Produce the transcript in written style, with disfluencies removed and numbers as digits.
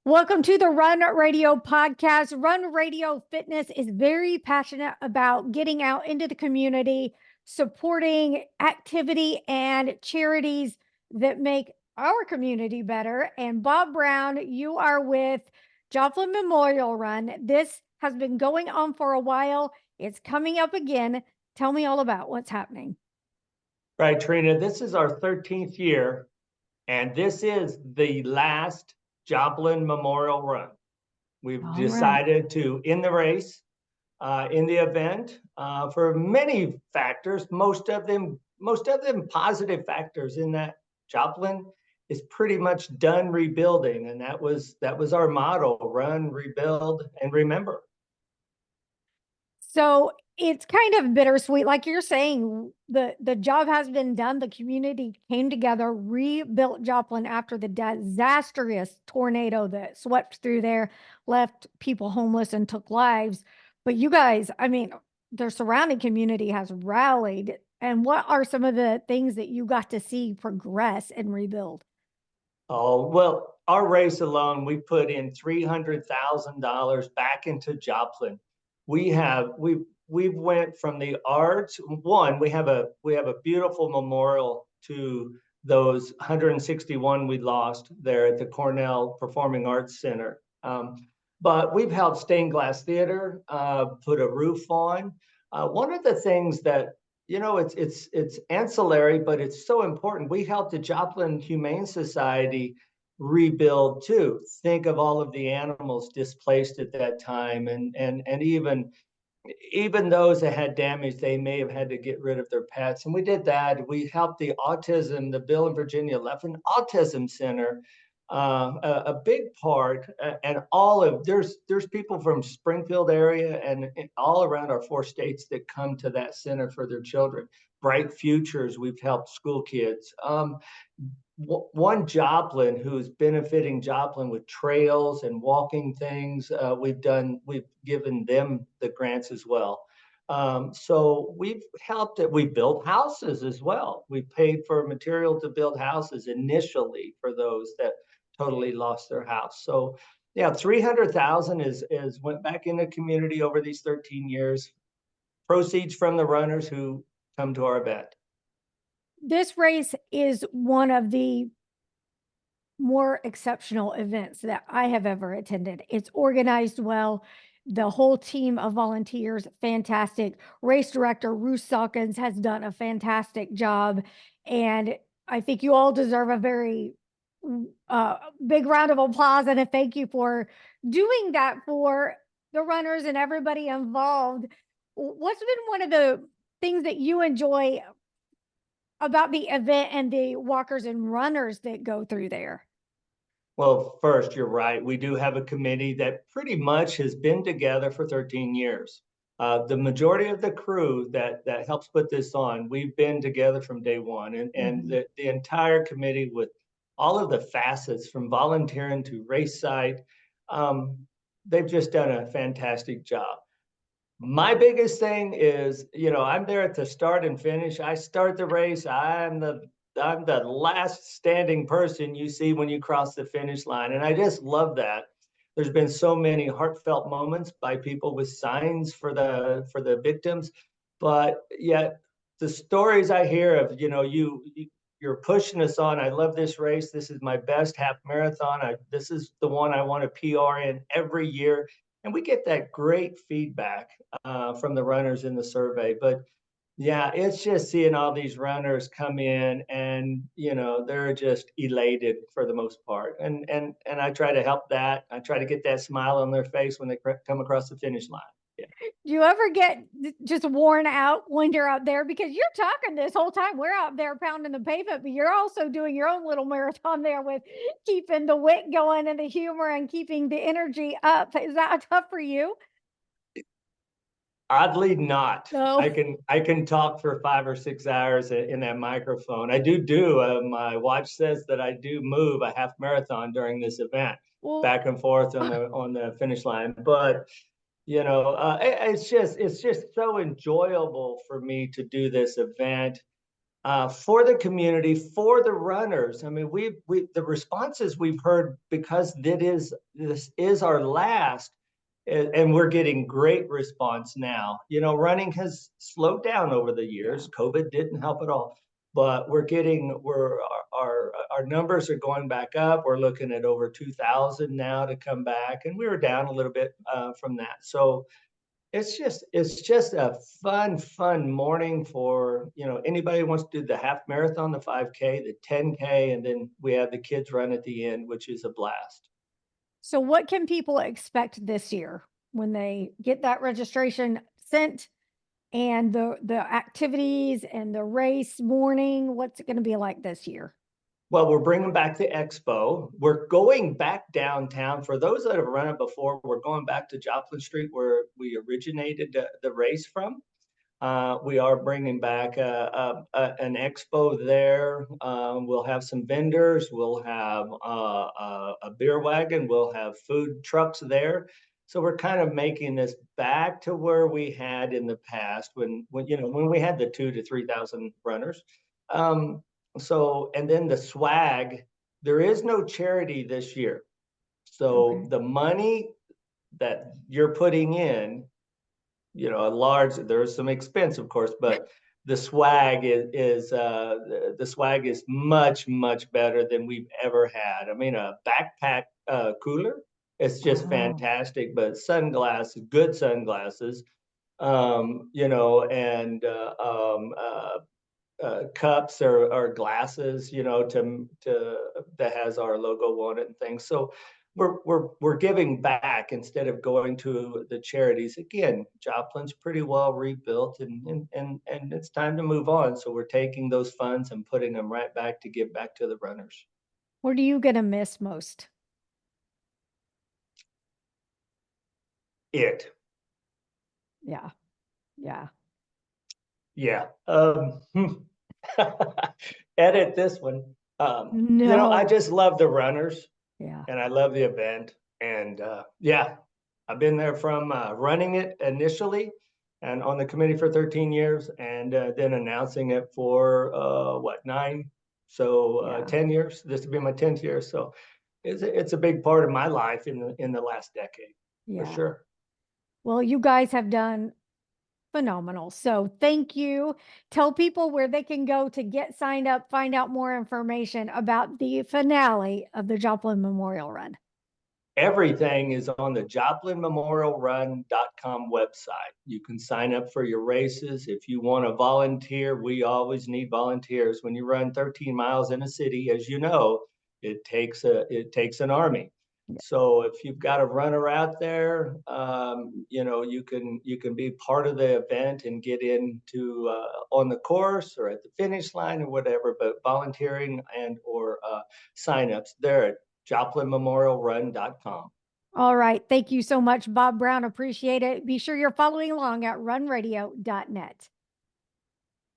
Welcome to the Run Radio podcast. Run Radio Fitness is very passionate about getting out into the community, supporting activity and charities that make our community better. And Bob Brown, you are with Joplin Memorial Run. This has been going on for a while. It's coming up again. Tell me all about what's happening. Right, Trina, this is our 13th year, and this is the last Joplin Memorial Run. We've decided to end the race, in the event, for many factors, most of them positive factors in that Joplin is pretty much done rebuilding. And that was our motto: run, rebuild, and remember. So it's kind of bittersweet. Like you're saying, the job has been done. The community came together, rebuilt Joplin after the disastrous tornado that swept through there, left people homeless and took lives. But you guys, I mean, their surrounding community has rallied. And what are some of the things that you got to see progress and rebuild? Oh, well, our race alone, we put in $300,000 back into Joplin. We've went from the arts. One, we have a beautiful memorial to those 161 we lost there at the Cornell Performing Arts Center. But we've held stained glass theater, put a roof on. One of the things that, it's ancillary, but it's so important. We helped the Joplin Humane Society rebuild too. Think of all of the animals displaced at that time, and even those that had damage, they may have had to get rid of their pets. And we did that. We helped the Bill and Virginia Leffin Autism Center, a big part. And there's people from Springfield area and all around our 4 states that come to that center for their children. Bright Futures, we've helped school kids. One Joplin who's benefiting Joplin with trails and walking things. We've given them the grants as well. So we've helped it. We built houses as well. We paid for material to build houses initially for those that totally lost their house. So yeah, 300,000 is went back in the community over these 13 years. Proceeds from the runners who come to our event. This race is one of the more exceptional events that I have ever attended. It's organized well. The whole team of volunteers, fantastic. Race director Ruth Salkins has done a fantastic job. And I think you all deserve a very big round of applause and a thank you for doing that for the runners and everybody involved. What's been one of the things that you enjoy about the event and the walkers and runners that go through there? Well, first, you're right. We do have a committee that pretty much has been together for 13 years. The majority of the crew that helps put this on, we've been together from day one. And the entire committee, with all of the facets from volunteering to race site, they've just done a fantastic job. My biggest thing is, I'm there at the start and finish. I start the race. I'm the last standing person you see when you cross the finish line. And I just love that. There's been so many heartfelt moments by people with signs for the victims, but yet the stories I hear of, you're pushing us on. I love this race. This is my best half marathon. This is the one I want to PR in every year. And we get that great feedback from the runners in the survey. But yeah, it's just seeing all these runners come in and, they're just elated for the most part. And I try to help that. I try to get that smile on their face when they come across the finish line. Yeah. Do you ever get just worn out when you're out there? Because you're talking this whole time. We're out there pounding the pavement, but you're also doing your own little marathon there with keeping the wit going and the humor and keeping the energy up. Is that tough for you? Oddly not. No. I can talk for 5 or 6 hours in that microphone. I do my watch says that I do move a half marathon during this event, back and forth on the finish line. But it's just so enjoyable for me to do this event. for the community, for the runners. I mean, the responses we've heard, because this is our last, and we're getting great response now. You know, running has slowed down over the years. COVID didn't help at all, but our numbers are going back up. We're looking at over 2,000 now to come back, and we were down a little bit from that. So it's just a fun morning for, you know, anybody who wants to do the half marathon, the 5K, the 10K, and then we have the kids run at the end, which is a blast. So what can people expect this year when they get that registration sent and the activities and the race morning? What's it going to be like this year? Well, we're bringing back the expo. We're going back downtown. For those that have run it before, we're going back to Joplin Street where we originated the race from. We are bringing back an expo there. We'll have some vendors. We'll have a beer wagon. We'll have food trucks there. So we're kind of making this back to where we had in the past when when we had the 2,000 to 3,000 runners. And then the swag. There is no charity this year. So Okay. the money that you're putting in, there's some expense, of course, but the swag is much better than we've ever had. I mean, a backpack cooler, it's just Oh, fantastic. But sunglasses, good sunglasses, and cups or glasses, that has our logo on it and things. So we're giving back instead of going to the charities. Again, Joplin's pretty well rebuilt, and it's time to move on. So we're taking those funds and putting them right back to give back to the runners. what are you going to miss most? It, Yeah. Yeah. yeah. Edit this one. I No. just love the runners. Yeah. And I love the event. And yeah, I've been there from running it initially and on the committee for 13 years, and then announcing it for 9? So Yeah. 10 years. This will be my 10th year. So it's a big part of my life in the last decade, for Yeah. sure. Well, you guys have done phenomenal. So thank you. Tell people where they can go to get signed up, find out more information about the finale of the Joplin Memorial Run. Everything is on the joplinmemorialrun.com website. You can sign up for your races. If you want to volunteer, we always need volunteers. When you run 13 miles in a city, as you know, it takes an army. Yeah. So if you've got a runner out there, you can be part of the event and get into on the course or at the finish line or whatever. But volunteering and or signups there at joplinmemorialrun.com. All right. Thank you so much, Bob Brown. Appreciate it. Be sure you're following along at runradio.net.